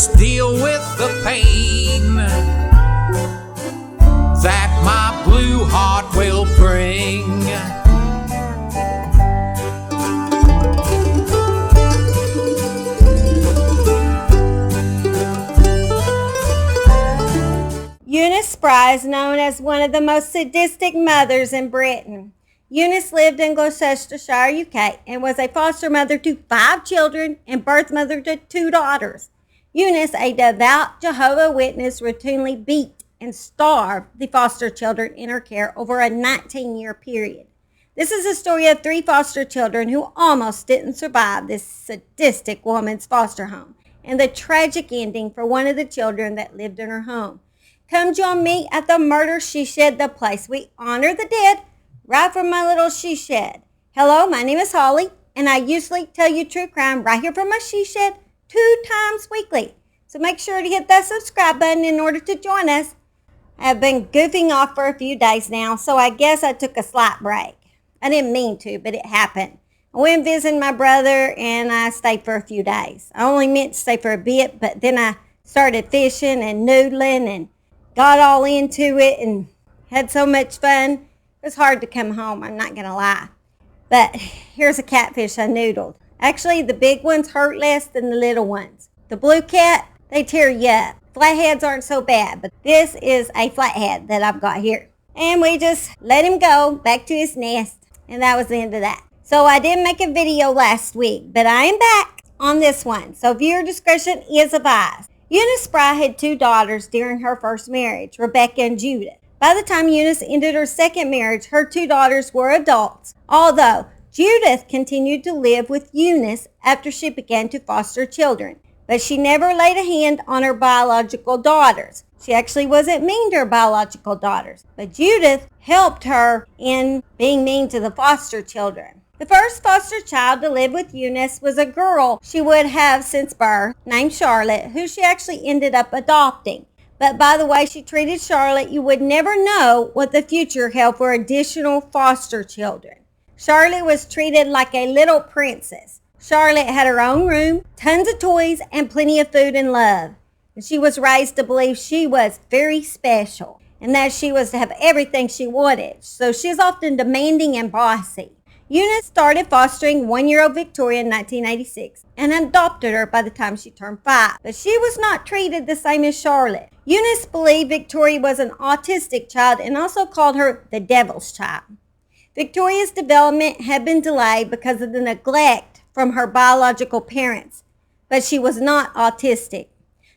must deal with the pain that my blue heart will bring. Eunice Spry is known as one of the most sadistic mothers in Britain. Eunice lived in Gloucestershire, UK, and was a foster mother to 5 children and birth mother to 2 daughters. Eunice, a devout Jehovah's Witness, routinely beat and starved the foster children in her care over a 19-year period. This is a story of 3 foster children who almost didn't survive this sadistic woman's foster home, and the tragic ending for one of the children that lived in her home. Come join me at the Murder She Shed, the place we honor the dead, right from my little she shed. Hello, my name is Holly, and I usually tell you true crime right here from my she shed 2 times weekly. So make sure to hit that subscribe button in order to join us. I have been goofing off for a few days now, so I guess I took a slight break. I didn't mean to, but it happened. I went visiting my brother, and I stayed for a few days. I only meant to stay for a bit, but then I started fishing and noodling and got all into it and had so much fun. It was hard to come home, I'm not going to lie. But here's a catfish I noodled. Actually, the big ones hurt less than the little ones. The blue cat, they tear you up. Flatheads aren't so bad, but this is a flathead that I've got here. And we just let him go back to his nest, and that was the end of that. So I didn't make a video last week, but I am back on this one. So viewer discretion is advised. Eunice Spry had 2 daughters during her first marriage, Rebecca and Judith. By the time Eunice ended her second marriage, her 2 daughters were adults, although Judith continued to live with Eunice after she began to foster children. But she never laid a hand on her biological daughters. She actually wasn't mean to her biological daughters, but Judith helped her in being mean to the foster children. The first foster child to live with Eunice was a girl she would have since birth, named Charlotte, who she actually ended up adopting. But by the way she treated Charlotte, you would never know what the future held for additional foster children. Charlotte was treated like a little princess. Charlotte had her own room, tons of toys, and plenty of food and love. And she was raised to believe she was very special and that she was to have everything she wanted. So she was often demanding and bossy. Eunice started fostering 1-year-old Victoria in 1986 and adopted her by the time she turned 5. But she was not treated the same as Charlotte. Eunice believed Victoria was an autistic child and also called her the devil's child. Victoria's development had been delayed because of the neglect from her biological parents, but she was not autistic.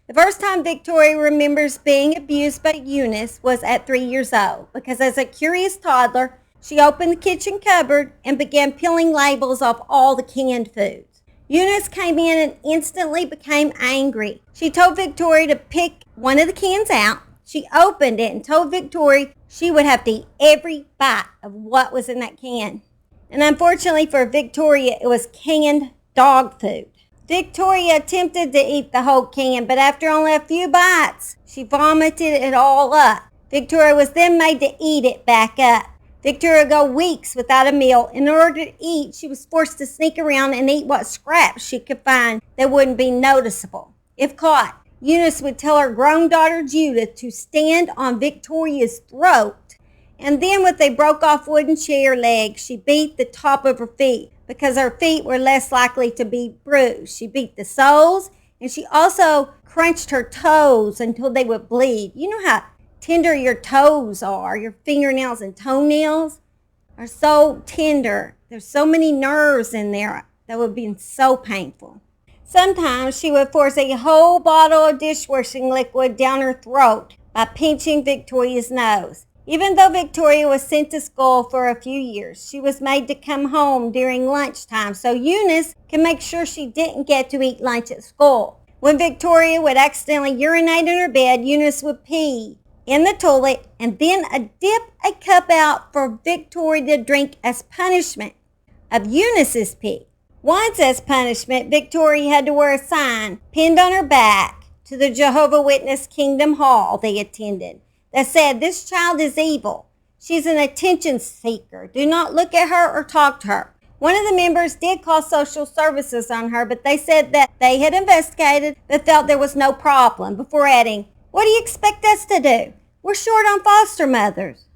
The first time Victoria remembers being abused by Eunice was at 3 years old, because as a curious toddler, she opened the kitchen cupboard and began peeling labels off all the canned foods. Eunice came in and instantly became angry. She told Victoria to pick one of the cans out. She opened it and told Victoria she would have to eat every bite of what was in that can. And unfortunately for Victoria, it was canned dog food. Victoria attempted to eat the whole can, but after only a few bites, she vomited it all up. Victoria was then made to eat it back up. Victoria would go weeks without a meal. In order to eat, she was forced to sneak around and eat what scraps she could find that wouldn't be noticeable. If caught, Eunice would tell her grown daughter Judith to stand on Victoria's throat, and then with a broke-off wooden chair leg, she beat the top of her feet because her feet were less likely to be bruised. She beat the soles, and she also crunched her toes until they would bleed. You know how tender your toes are. Your fingernails and toenails are so tender. There's so many nerves in there that would be so painful. Sometimes she would force a whole bottle of dishwashing liquid down her throat by pinching Victoria's nose. Even though Victoria was sent to school for a few years, she was made to come home during lunchtime so Eunice could make sure she didn't get to eat lunch at school. When Victoria would accidentally urinate in her bed, Eunice would pee in the toilet and then dip a cup out for Victoria to drink as punishment of Eunice's pee. Once as punishment, Victoria had to wear a sign pinned on her back to the Jehovah's Witness Kingdom Hall they attended that said, "This child is evil. She's an attention seeker. Do not look at her or talk to her." One of the members did call social services on her, but they said that they had investigated but felt there was no problem, before adding, "What do you expect us to do? We're short on foster mothers."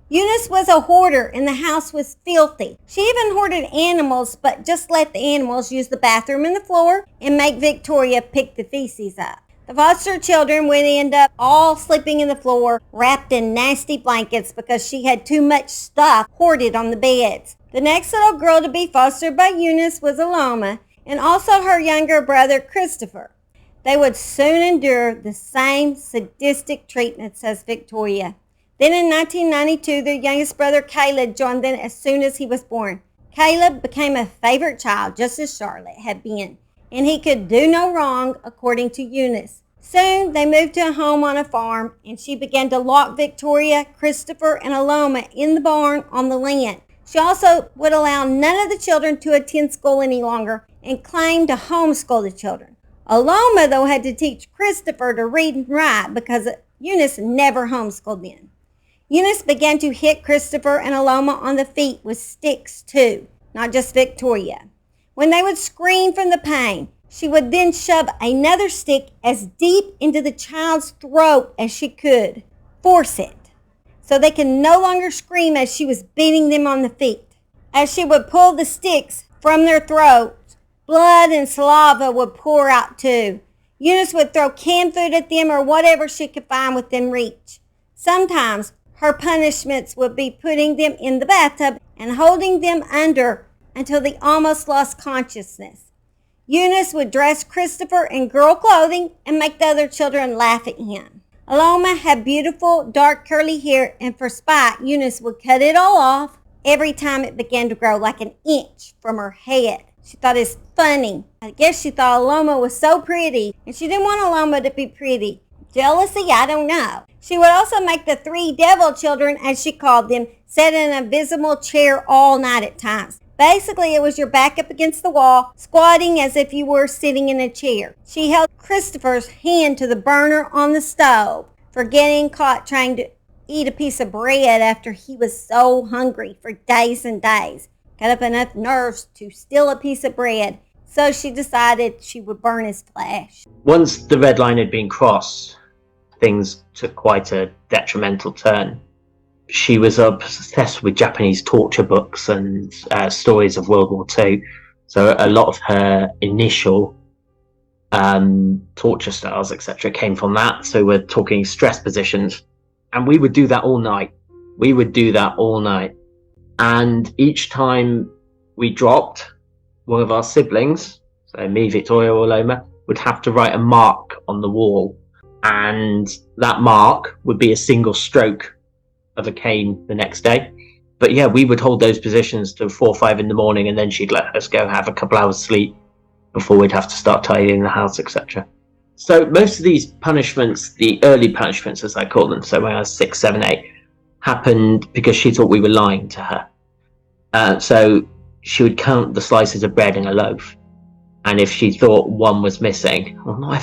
Eunice was a hoarder and the house was filthy. She even hoarded animals, but just let the animals use the bathroom and the floor and make Victoria pick the feces up. The foster children would end up all sleeping in the floor, wrapped in nasty blankets because she had too much stuff hoarded on the beds. The next little girl to be fostered by Eunice was ALLOMA, and also her younger brother Christopher. They would soon endure the same sadistic treatments as Victoria. Then in 1992, their youngest brother Caleb joined them as soon as he was born. Caleb became a favorite child, just as Charlotte had been, and he could do no wrong, according to Eunice. Soon, they moved to a home on a farm, and she began to lock Victoria, Christopher, and ALLOMA in the barn on the land. She also would allow none of the children to attend school any longer and claimed to homeschool the children. ALLOMA, though, had to teach Christopher to read and write because Eunice never homeschooled them. Eunice began to hit Christopher and ALLOMA on the feet with sticks too, not just Victoria. When they would scream from the pain, she would then shove another stick as deep into the child's throat as she could, force it, so they could no longer scream as she was beating them on the feet. As she would pull the sticks from their throats, blood and saliva would pour out too. Eunice would throw canned food at them or whatever she could find within reach. Sometimes her punishments would be putting them in the bathtub and holding them under until they almost lost consciousness. Eunice would dress Christopher in girl clothing and make the other children laugh at him. ALLOMA had beautiful, dark, curly hair, and for spite, Eunice would cut it all off every time it began to grow like an inch from her head. She thought it was funny. I guess she thought ALLOMA was so pretty, and she didn't want ALLOMA to be pretty. Jealousy? I don't know. She would also make the three devil children, as she called them, sit in an invisible chair all night at times. Basically, it was your back up against the wall, squatting as if you were sitting in a chair. She held Christopher's hand to the burner on the stove for getting caught trying to eat a piece of bread after he was so hungry for days and days. Got up enough nerves to steal a piece of bread, so she decided she would burn his flesh. Once the red line had been crossed, things took quite a detrimental turn. She was obsessed with Japanese torture books and stories of World War II. So a lot of her initial torture styles, etc., came from that. So we're talking stress positions. And we would do that all night. And each time we dropped, one of our siblings, so me, Victoria, or ALLOMA, would have to write a mark on the wall. And that mark would be a single stroke of a cane the next day. But yeah, we would hold those positions till 4 or 5 in the morning, and then she'd let us go have a couple hours sleep before we'd have to start tidying the house, etc. So most of these punishments, the early punishments as I call them, so when I was 6, 7, 8, happened because she thought we were lying to her. So she would count the slices of bread in a loaf, and if she thought one was missing, well, not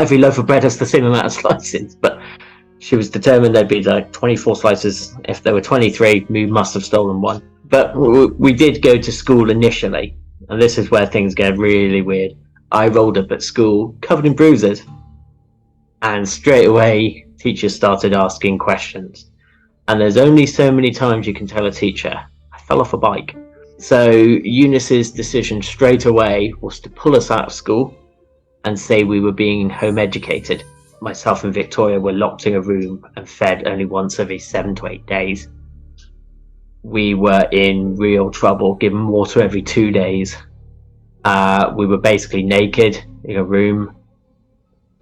every loaf of bread has the same amount of slices, but she was determined there'd be like 24 slices. If there were 23, we must have stolen one. But we did go to school initially, and this is where things get really weird. I rolled up at school covered in bruises, and straight away teachers started asking questions. And there's only so many times you can tell a teacher, I fell off a bike. So Eunice's decision straight away was to pull us out of school and say we were being home educated. Myself and Victoria were locked in a room and fed only once every 7 to 8 days. We were in real trouble, given water every 2 days. We were basically naked in a room,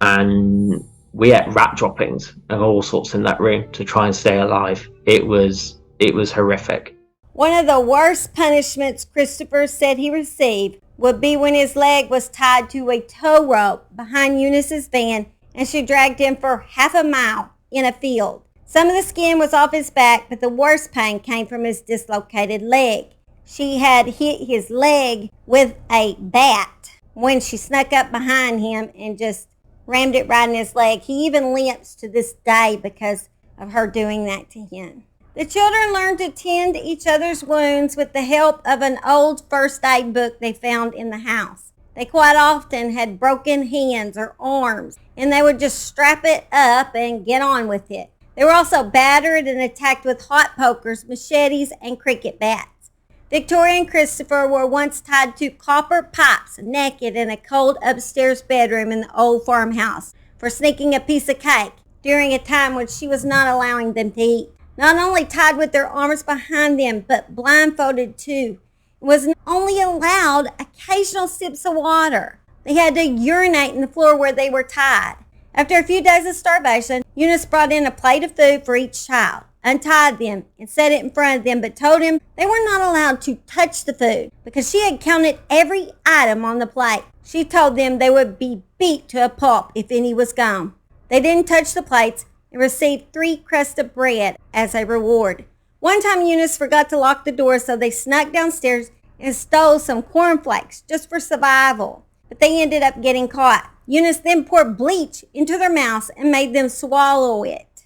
and we ate rat droppings and all sorts in that room to try and stay alive. It was horrific. One of the worst punishments Christopher said he received would be when his leg was tied to a tow rope behind Eunice's van, and she dragged him for half a mile in a field. Some of the skin was off his back, but the worst pain came from his dislocated leg. She had hit his leg with a bat when she snuck up behind him and just rammed it right in his leg. He even limps to this day because of her doing that to him. The children learned to tend to each other's wounds with the help of an old first aid book they found in the house. They quite often had broken hands or arms, and they would just strap it up and get on with it. They were also battered and attacked with hot pokers, machetes, and cricket bats. Victoria and Christopher were once tied to copper pipes naked in a cold upstairs bedroom in the old farmhouse for sneaking a piece of cake during a time when she was not allowing them to eat. Not only tied with their arms behind them, but blindfolded too. Was only allowed occasional sips of water. They had to urinate in the floor where they were tied. After a few days of starvation, Eunice brought in a plate of food for each child, untied them, and set it in front of them, but told them they were not allowed to touch the food because she had counted every item on the plate. She told them they would be beat to a pulp if any was gone. They didn't touch the plates and received 3 crusts of bread as a reward. One time Eunice forgot to lock the door, so they snuck downstairs and stole some cornflakes just for survival. But they ended up getting caught. Eunice then poured bleach into their mouths and made them swallow it.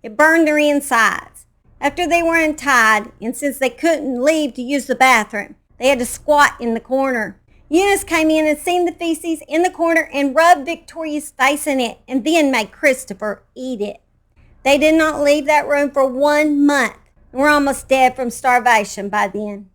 It burned their insides. After they were untied, and since they couldn't leave to use the bathroom, they had to squat in the corner. Eunice came in and seen the feces in the corner and rubbed Victoria's face in it and then made Christopher eat it. They did not leave that room for 1 month and were almost dead from starvation by then.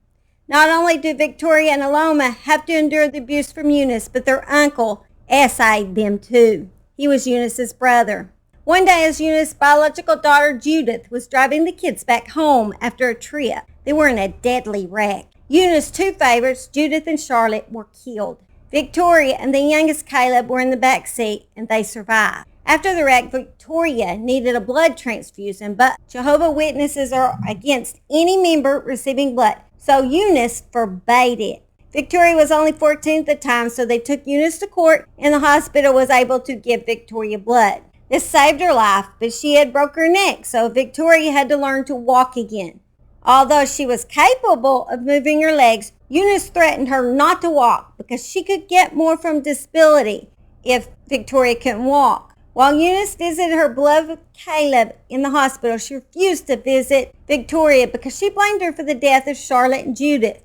Not only did Victoria and ALLOMA have to endure the abuse from Eunice, but their uncle essayed them too. He was Eunice's brother. One day, as Eunice's biological daughter Judith was driving the kids back home after a trip, they were in a deadly wreck. Eunice's 2 favorites, Judith and Charlotte, were killed. Victoria and the youngest Caleb were in the back seat, and they survived. After the wreck, Victoria needed a blood transfusion, but Jehovah's Witnesses are against any member receiving blood, so Eunice forbade it. Victoria was only 14 at the time, so they took Eunice to court, and the hospital was able to give Victoria blood. This saved her life, but she had broke her neck, so Victoria had to learn to walk again. Although she was capable of moving her legs, Eunice threatened her not to walk because she could get more from disability if Victoria couldn't walk. While Eunice visited her beloved Caleb in the hospital, she refused to visit Victoria because she blamed her for the death of Charlotte and Judith.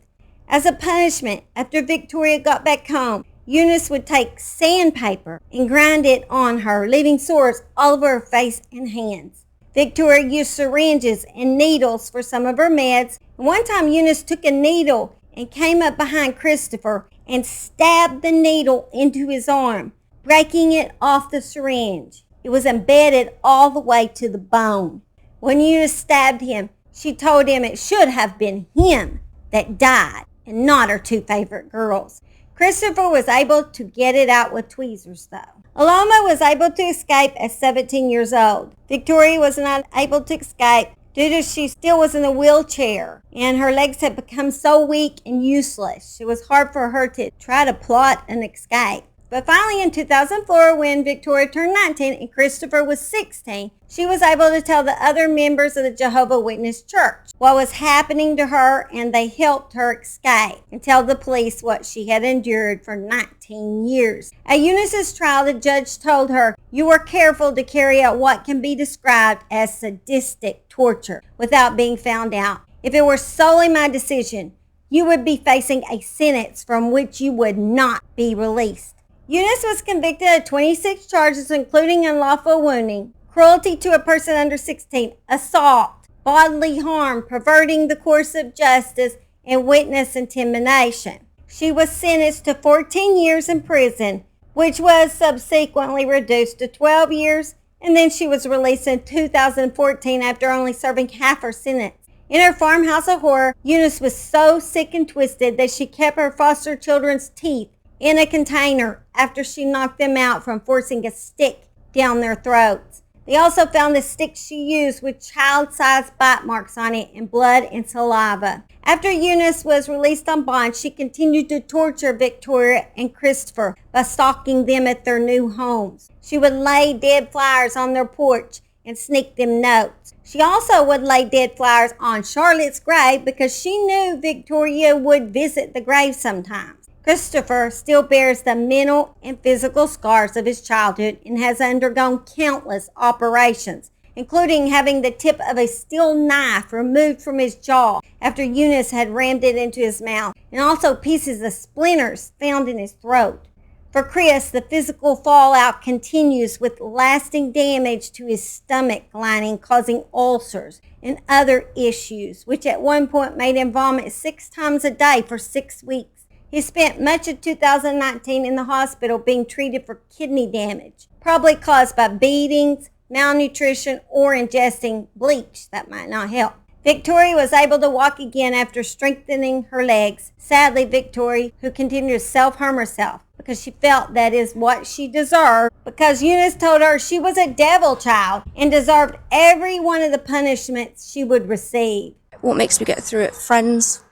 As a punishment, after Victoria got back home, Eunice would take sandpaper and grind it on her, leaving sores all over her face and hands. Victoria used syringes and needles for some of her meds. And one time Eunice took a needle and came up behind Christopher and stabbed the needle into his arm, breaking it off the syringe. It was embedded all the way to the bone. When Eunice stabbed him, she told him it should have been him that died and not her 2 favorite girls. Christopher was able to get it out with tweezers, though. ALLOMA was able to escape at 17 years old. Victoria was not able to escape due to she still was in a wheelchair, and her legs had become so weak and useless. It was hard for her to try to plot an escape. But finally in 2004, when Victoria turned 19 and Christopher was 16, she was able to tell the other members of the Jehovah's Witness Church what was happening to her, and they helped her escape and tell the police what she had endured for 19 years. At Eunice's trial, the judge told her, "You were careful to carry out what can be described as sadistic torture without being found out. If it were solely my decision, you would be facing a sentence from which you would not be released." Eunice was convicted of 26 charges, including unlawful wounding, cruelty to a person under 16, assault, bodily harm, perverting the course of justice, and witness intimidation. She was sentenced to 14 years in prison, which was subsequently reduced to 12 years, and then she was released in 2014 after only serving half her sentence. In her farmhouse of horror, Eunice was so sick and twisted that she kept her foster children's teeth in a container after she knocked them out from forcing a stick down their throats. They also found the stick she used with child-sized bite marks on it and blood and saliva. After Eunice was released on bond, she continued to torture Victoria and Christopher by stalking them at their new homes. She would lay dead flowers on their porch and sneak them notes. She also would lay dead flowers on Charlotte's grave because she knew Victoria would visit the grave sometimes. Christopher still bears the mental and physical scars of his childhood and has undergone countless operations, including having the tip of a steel knife removed from his jaw after Eunice had rammed it into his mouth, and also pieces of splinters found in his throat. For Chris, the physical fallout continues with lasting damage to his stomach lining, causing ulcers and other issues, which at one point made him vomit 6 times a day for 6 weeks. He spent much of 2019 in the hospital being treated for kidney damage, probably caused by beatings, malnutrition, or ingesting bleach. That might not help. Victoria was able to walk again after strengthening her legs. Sadly, Victoria, who continued to self-harm herself because she felt that is what she deserved, because Eunice told her she was a devil child and deserved every one of the punishments she would receive. What makes me get through it? Friends.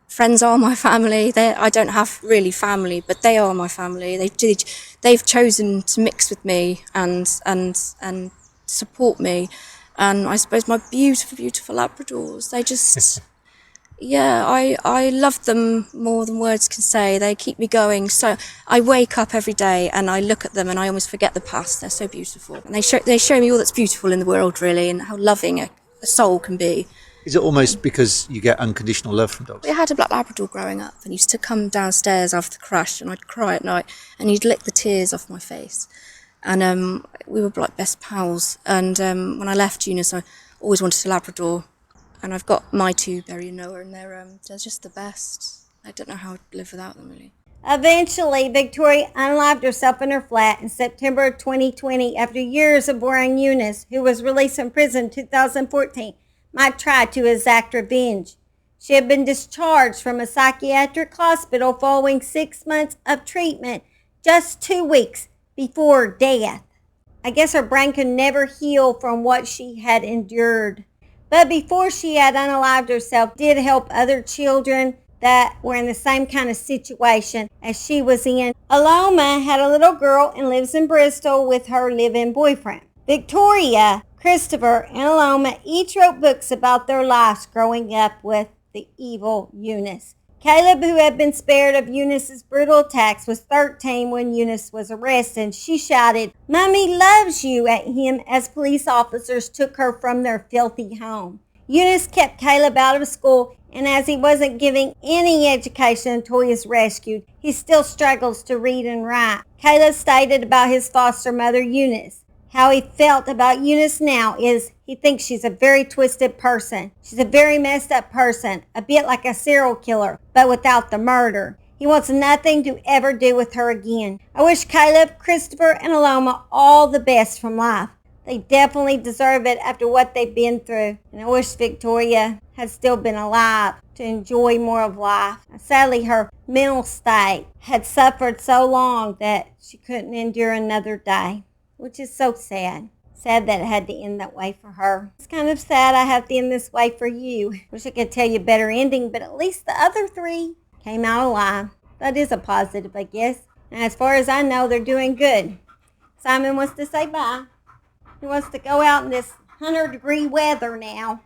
Friends are my family. I don't have really family, but they are my family. They've chosen to mix with me and support me. And I suppose my beautiful, beautiful Labradors, they just, yeah, I love them more than words can say. They keep me going. So I wake up every day and I look at them and I almost forget the past. They're so beautiful. And they show me all that's beautiful in the world, really, and how loving a soul can be. Is it almost because you get unconditional love from dogs? We had a black Labrador growing up, and he used to come downstairs after the crash, and I'd cry at night, and he'd lick the tears off my face. And we were like best pals. And when I left Eunice, I always wanted a Labrador. And I've got my 2, Berry and Noah, and they're just the best. I don't know how I'd live without them, really. Eventually, Victoria unalived herself in her flat in September of 2020 after years of worrying Eunice, who was released from prison in 2014, might try to exact revenge. She had been discharged from a psychiatric hospital following 6 months of treatment, just 2 weeks before death. I guess her brain could never heal from what she had endured. But before she had unalived herself, did help other children that were in the same kind of situation as she was in. ALLOMA had a little girl and lives in Bristol with her live-in boyfriend. Victoria, Christopher, and ALLOMA each wrote books about their lives growing up with the evil Eunice. Caleb, who had been spared of Eunice's brutal attacks, was 13 when Eunice was arrested, and she shouted, "Mommy loves you," at him as police officers took her from their filthy home. Eunice kept Caleb out of school, and as he wasn't giving any education until he was rescued, he still struggles to read and write. Caleb stated about his foster mother, Eunice. How he felt about Eunice now is he thinks she's a very twisted person. She's a very messed up person, a bit like a serial killer, but without the murder. He wants nothing to ever do with her again. I wish Caleb, Christopher, and ALLOMA all the best from life. They definitely deserve it after what they've been through. And I wish Victoria had still been alive to enjoy more of life. Sadly, her mental state had suffered so long that she couldn't endure another day, which is so sad. Sad that it had to end that way for her. It's kind of sad I have to end this way for you. Wish I could tell you a better ending, but at least the other 3 came out alive. That is a positive, I guess. And as far as I know, they're doing good. Simon wants to say bye. He wants to go out in this 100-degree weather now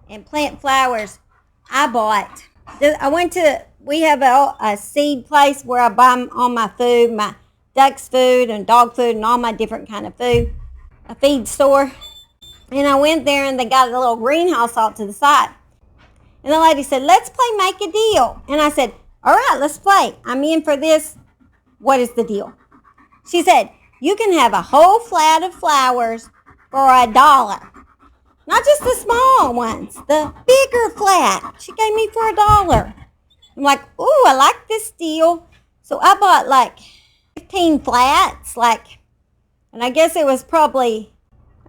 and plant flowers. We have a seed place where I buy all my food, my duck's food and dog food and all my different kind of food, a feed store. And I went there and they got a little greenhouse off to the side. And the lady said, "Let's play make a deal." And I said, "All right, let's play. I'm in for this. What is the deal?" She said, "You can have a whole flat of flowers for $1. Not just the small ones, the bigger flat." She gave me for $1. I'm like, "Ooh, I like this deal." So I bought like 15 flats, and I guess it was probably,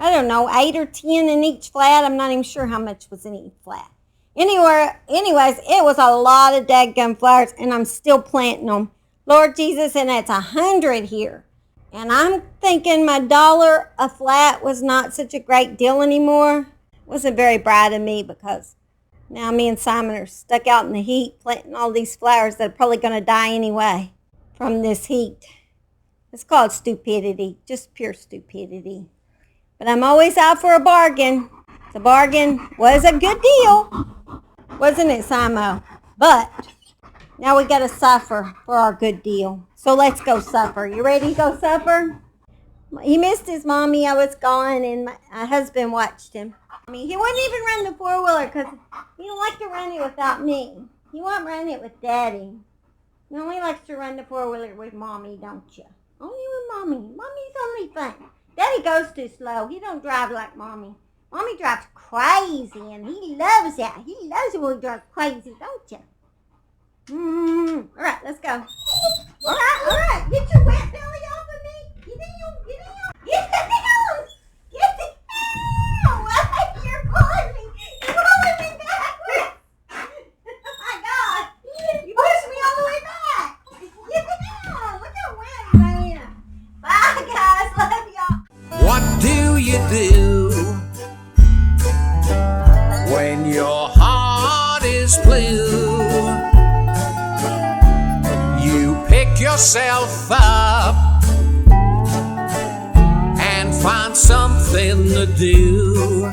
8 or 10 in each flat. I'm not even sure how much was in each flat. Anyways, it was a lot of dadgum flowers, and I'm still planting them. Lord Jesus, and it's 100 here. And I'm thinking my $1 a flat was not such a great deal anymore. It wasn't very bright of me because now me and Simon are stuck out in the heat planting all these flowers that are probably going to die anyway from this heat. It's called stupidity, just pure stupidity. But I'm always out for a bargain. The bargain was a good deal, wasn't it, Simo? But now we got to suffer for our good deal. So let's go suffer. You ready to go suffer? He missed his mommy. I was gone, and my husband watched him. He wouldn't even run the four-wheeler because he don't like to run it without me. He won't run it with Daddy. He only likes to run the four-wheeler with Mommy, don't you? Only with Mommy. Mommy's only fun. Daddy goes too slow. He don't drive like Mommy. Mommy drives crazy, and he loves that. He loves it when we drive crazy, don't you? All right, let's go. All right. Get your wet belly off of me. Get down. Get down. You're pulling me. You're pulling me backwards. Oh, my God. You pushed me all the way back. Get down. Look how wet I am. Bye, guys. Love y'all. What do you do when your heart is blue? You pick yourself up and find something to do.